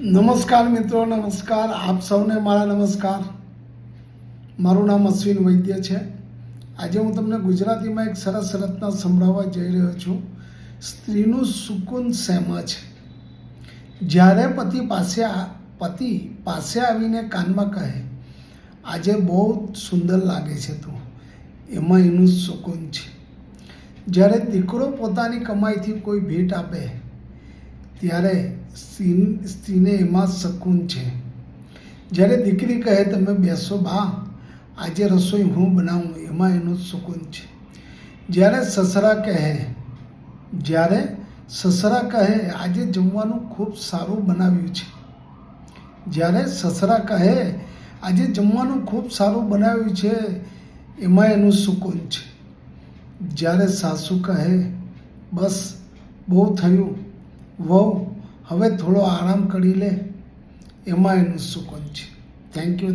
નમસ્કાર મિત્રો, નમસ્કાર. આપ સૌને મારા નમસ્કાર. મારું નામ અશ્વિન વૈદ્ય છે. આજે હું તમને ગુજરાતીમાં એક સરસ રચના સંભળાવવા જઈ રહ્યો છું. સ્ત્રીનું સુકૂન શેમાં છે? જ્યારે પતિ પાસે આવીને કાનમાં કહે, આજે બહુ સુંદર લાગે છે તું, એમાં એનું સુકૂન છે. જ્યારે દીકરો પોતાની કમાઈથી કોઈ ભેટ આપે, ત્યારે સ્ત્રીને એમાં શકૂન છે. જ્યારે દીકરી કહે, તમે બેસો બા, આજે રસોઈ હું બનાવું, એમાં એનું સુકૂન છે. જ્યારે સસરા કહે, આજે જમવાનું ખૂબ સારું બનાવ્યું છે. જ્યારે સસરા કહે, આજે જમવાનું ખૂબ સારું બનાવ્યું છે, એમાં એનું સુકૂન છે. જ્યારે સાસુ કહે, બસ બહુ થયું વહુ, હવે થોડો આરામ કરી લે, એમાં એનું સુકૂન છે. Thank you.